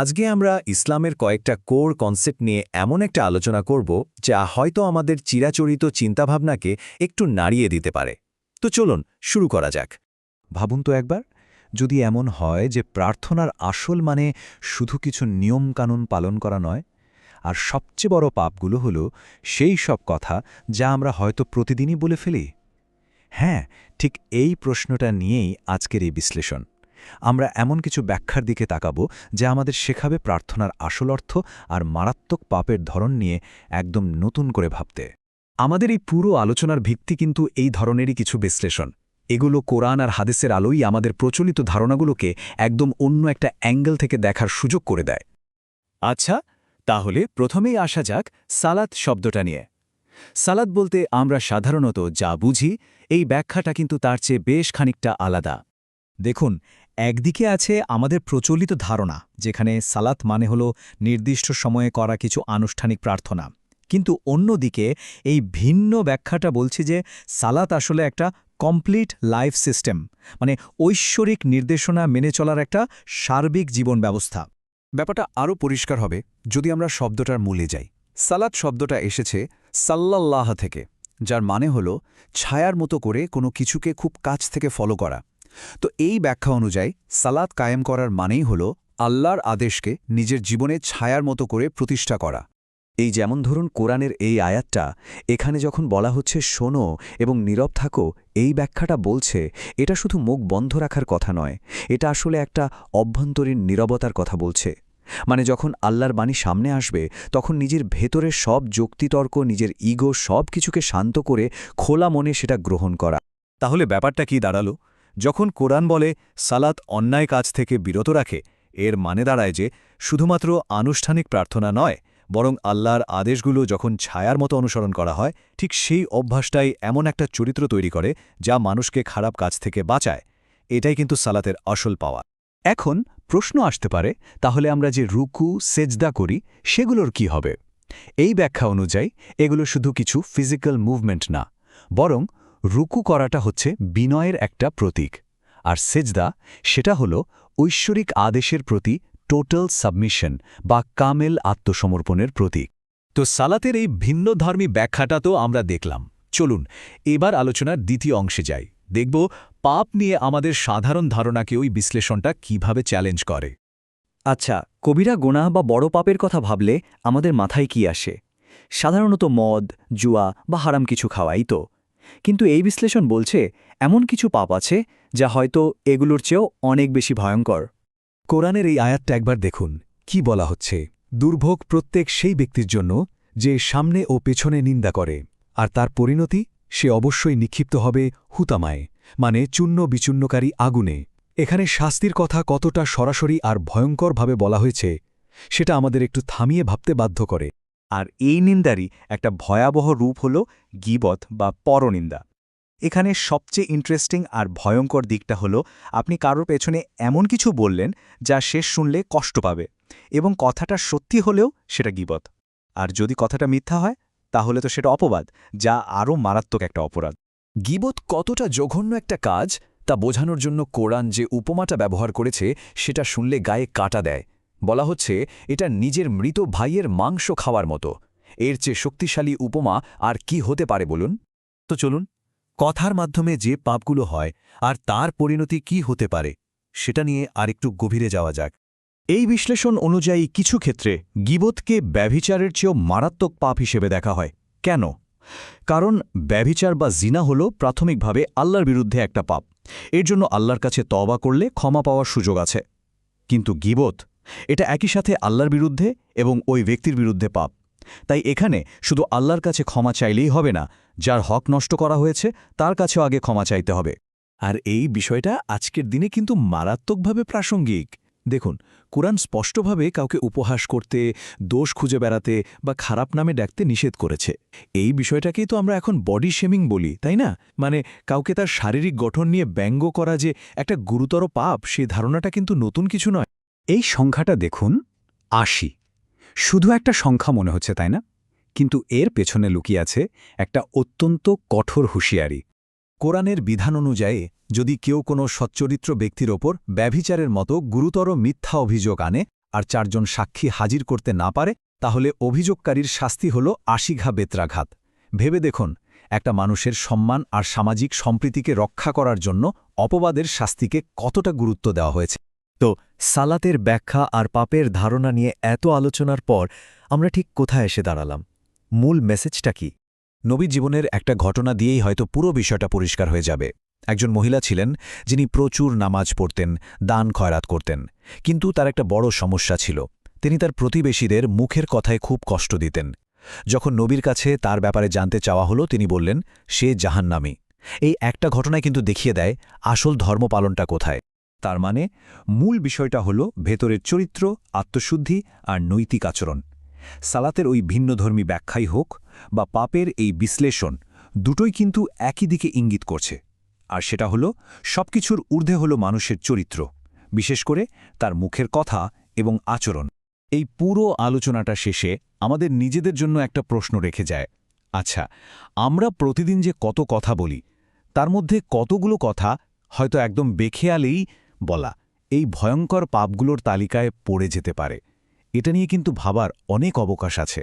আজকে আমরা ইসলামের কয়েকটা কোর কনসেপ্ট নিয়ে এমন একটা আলোচনা করব যা হয়তো আমাদের চিরাচরিত চিন্তাভাবনাকে একটু নাড়িয়ে দিতে পারে। তো চলুন শুরু করা যাক। ভাবুন তো একবার, যদি এমন হয় যে প্রার্থনার আসল মানে শুধু কিছু নিয়মকানুন পালন করা নয়, আর সবচেয়ে বড় পাপগুলো হলো সেই সব কথা যা আমরা হয়তো প্রতিদিনই বলে ফেলি। হ্যাঁ, ঠিক এই প্রশ্নটা নিয়েই আজকের এই বিশ্লেষণ। আমরা এমন কিছু ব্যাখ্যার দিকে তাকাবো যা আমাদের শেখাবে প্রার্থনার আসল অর্থ আর মারাত্মক পাপের ধরন নিয়ে একদম নতুন করে ভাবতে। আমাদের এই পুরো আলোচনার ভিত্তি কিন্তু এই ধরনেরই কিছু বিশ্লেষণ। এগুলো কোরআন আর হাদিসের আলোই আমাদের প্রচলিত ধারণাগুলোকে একদম অন্য একটা অ্যাঙ্গেল থেকে দেখার সুযোগ করে দেয়। আচ্ছা, তাহলে প্রথমেই আসা যাক সালাত শব্দটা নিয়ে। সালাত বলতে আমরা সাধারণত যা বুঝি, এই ব্যাখ্যাটা কিন্তু তার চেয়ে বেশ খানিকটা আলাদা। দেখুন, একদিকে আছে আমাদের প্রচলিত ধারণা, যেখানে সালাত মানে হল নির্দিষ্ট সময়ে করা কিছু আনুষ্ঠানিক প্রার্থনা। কিন্তু অন্যদিকে এই ভিন্ন ব্যাখ্যাটা বলছে যে সালাত আসলে একটা কমপ্লিট লাইফ সিস্টেম, মানে ঐশ্বরিক নির্দেশনা মেনে চলার একটা সার্বিক জীবন ব্যবস্থা। ব্যাপারটা আরও পরিষ্কার হবে যদি আমরা শব্দটার মূলে যাই। সালাত শব্দটা এসেছে সাল্লাল্লাহ থেকে, যার মানে হল ছায়ার মতো করে কোনো কিছুকে খুব কাছ থেকে ফলো করা। তো এই ব্যাখ্যা অনুযায়ী সালাত কায়েম করার মানেই হল আল্লাহর আদেশকে নিজের জীবনে ছায়ার মতো করে প্রতিষ্ঠা করা। এই যেমন ধরুন কোরআনের এই আয়াতটা, এখানে যখন বলা হচ্ছে শোনো এবং নীরব থাকো, এই ব্যাখ্যাটা বলছে এটা শুধু মুখ বন্ধ রাখার কথা নয়, এটা আসলে একটা অভ্যন্তরীণ নীরবতার কথা বলছে। মানে যখন আল্লাহর বাণী সামনে আসবে, তখন নিজের ভেতরের সব যুক্তিতর্ক, নিজের ইগো সব কিছুকে শান্ত করে খোলা মনে সেটা গ্রহণ করা। তাহলে ব্যাপারটা কি দাঁড়ালো? যখন কোরআন বলে সালাত অন্যায় কাজ থেকে বিরত রাখে, এর মানে দাঁড়ায় যে শুধুমাত্র আনুষ্ঠানিক প্রার্থনা নয়, বরং আল্লাহর আদেশগুলো যখন ছায়ার মতো অনুসরণ করা হয়, ঠিক সেই অভ্যাসটাই এমন একটা চরিত্র তৈরি করে যা মানুষকে খারাপ কাজ থেকে বাঁচায়। এটাই কিন্তু সালাতের আসল পাওয়া। এখন প্রশ্ন আসতে পারে, তাহলে আমরা যে রুকু সেজদা করি সেগুলোর কি হবে? এই ব্যাখ্যা অনুযায়ী এগুলো শুধু কিছু ফিজিক্যাল মুভমেন্ট না, বরং রুকু করাটা হচ্ছে বিনয়ের একটা প্রতীক, আর সেজদা সেটা হলো ঐশ্বরিক আদেশের প্রতি টোটাল সাবমিশন বা কামেল আত্মসমর্পণের প্রতীক। তো সালাতের এই ভিন্নধর্মী ব্যাখ্যাটা তো আমরা দেখলাম। চলুন এবার আলোচনার দ্বিতীয় অংশে যাই। দেখব পাপ নিয়ে আমাদের সাধারণ ধারণাকে ওই বিশ্লেষণটা কিভাবে চ্যালেঞ্জ করে। আচ্ছা, কবিরা গুনাহ বা বড় পাপের কথা ভাবলে আমাদের মাথায় কি আসে? সাধারণত মদ, জুয়া বা হারাম কিছু খাওয়াই তো। কিন্তু এই বিশ্লেষণ বলছে এমন কিছু পাপ আছে যা হয়তো এগুলোর চেয়েও অনেক বেশি ভয়ঙ্কর। কোরআনের এই আয়াতটা একবার দেখুন, কি বলা হচ্ছে। দুর্ভোগ প্রত্যেক সেই ব্যক্তির জন্য যে সামনে ও পেছনে নিন্দা করে, আর তার পরিণতি সে অবশ্যই নিক্ষিপ্ত হবে হুতামায়, মানে চূর্ণ বিচূর্ণকারী আগুনে। এখানে শাস্তির কথা কতটা সরাসরি আর ভয়ঙ্করভাবে বলা হয়েছে সেটা আমাদের একটু থামিয়ে ভাবতে বাধ্য করে। আর এই নিন্দারই একটা ভয়াবহ রূপ হল গীবত বা পরনিন্দা। এখানে সবচেয়ে ইন্টারেস্টিং আর ভয়ঙ্কর দিকটা হলো আপনি কারোর পেছনে এমন কিছু বললেন যা শেষ শুনলে কষ্ট পাবে, এবং কথাটা সত্যি হলেও সেটা গীবত। আর যদি কথাটা মিথ্যা হয় তাহলে তো সেটা অপবাদ, যা আরও মারাত্মক একটা অপরাধ। গীবত কতটা জঘন্য একটা কাজ তা বোঝানোর জন্য কোরআন যে উপমাটা ব্যবহার করেছে সেটা শুনলে গায়ে কাটা দেয়। বলা হচ্ছে এটা নিজের মৃত ভাইয়ের মাংস খাওয়ার মতো। এর চেয়ে শক্তিশালী উপমা আর কি হতে পারে বলুন? তো চলুন কথার মাধ্যমে যে পাপগুলো হয় আর তার পরিণতি কি হতে পারে সেটা নিয়ে আরেকটু গভীরে যাওয়া যাক। এই বিশ্লেষণ অনুযায়ী কিছু ক্ষেত্রে গীবতকে ব্যভিচারের চেয়েও মারাত্মক পাপ হিসেবে দেখা হয়। কেন? কারণ ব্যভিচার বা জিনা হল প্রাথমিকভাবে আল্লাহর বিরুদ্ধে একটা পাপ। এর জন্য আল্লাহর কাছে তওবা করলে ক্ষমা পাওয়ার সুযোগ আছে। কিন্তু গীবত এটা একই সাথে আল্লাহর বিরুদ্ধে এবং ওই ব্যক্তির বিরুদ্ধে পাপ। তাই এখানে শুধু আল্লাহর কাছে ক্ষমা চাইলেই হবে না, যার হক নষ্ট করা হয়েছে তার কাছেও আগে ক্ষমা চাইতে হবে। আর এই বিষয়টা আজকের দিনে কিন্তু মারাত্মকভাবে প্রাসঙ্গিক। দেখুন, কুরআন স্পষ্টভাবে কাউকে উপহাস করতে, দোষ খুঁজে বেড়াতে বা খারাপ নামে ডাকতে নিষেধ করেছে। এই বিষয়টাকেই তো আমরা এখন বডি শেমিং বলি, তাই না? মানে কাউকে তার শারীরিক গঠন নিয়ে ব্যঙ্গ করা যে একটা গুরুতর পাপ, সেই ধারণাটা কিন্তু নতুন কিছু নয়। এই সংখ্যাটা দেখুন, ৮০। শুধু একটা সংখ্যা মনে হচ্ছে, তাই না? কিন্তু এর পেছনে লুকিয়ে আছে একটা অত্যন্ত কঠোর হুঁশিয়ারি। কোরআনের বিধান অনুযায়ী যদি কেউ কোনো সচ্চরিত্র ব্যক্তির ওপর ব্যভিচারের মতো গুরুতর মিথ্যা অভিযোগ আনে, আর 4 জন সাক্ষী হাজির করতে না পারে তাহলে অভিযোগকারীর শাস্তি হল 80 ঘা বেত্রাঘাত। ভেবে দেখুন, একটা মানুষের সম্মান আর সামাজিক সম্প্রীতিকে রক্ষা করার জন্য অপবাদের শাস্তিকে কতটা গুরুত্ব দেওয়া হয়েছে। তো সালাতের ব্যাখ্যা আর পাপের ধারণা নিয়ে এত আলোচনার পর আমরা ঠিক কোথায় এসে দাঁড়ালাম? মূল মেসেজটা কি? নবীর জীবনের একটা ঘটনা দিয়েই হয়তো পুরো বিষয়টা পরিষ্কার হয়ে যাবে। একজন মহিলা ছিলেন যিনি প্রচুর নামাজ পড়তেন, দান খয়রাত করতেন, কিন্তু তার একটা বড় সমস্যা ছিল। তিনি তার প্রতিবেশীদের মুখের কথায় খুব কষ্ট দিতেন। যখন নবীর কাছে তার ব্যাপারে জানতে চাওয়া হলো, তিনি বললেন সে জাহান্নামী। এই একটা ঘটনায় কিন্তু দেখিয়ে দেয় আসল ধর্ম পালনটা কোথায়। তার মানে মূল বিষয়টা হল ভেতরের চরিত্র, আত্মশুদ্ধি আর নৈতিক আচরণ। সালাতের ওই ভিন্নধর্মী ব্যাখ্যাই হোক বা পাপের এই বিশ্লেষণ, দুটোই কিন্তু একই দিকে ইঙ্গিত করছে। আর সেটা হলো সবকিছুর ঊর্ধ্বে হলো মানুষের চরিত্র, বিশেষ করে তার মুখের কথা এবং আচরণ। এই পুরো আলোচনাটা শেষে আমাদের নিজেদের জন্য একটা প্রশ্ন রেখে যায়। আচ্ছা, আমরা প্রতিদিন যে কত কথা বলি, তার মধ্যে কতগুলো কথা হয়তো একদম বেখেয়ালেই বলা এই ভয়ঙ্কর পাপগুলোর তালিকায় পড়ে যেতে পারে? এটা নিয়ে কিন্তু ভাবার অনেক অবকাশ আছে।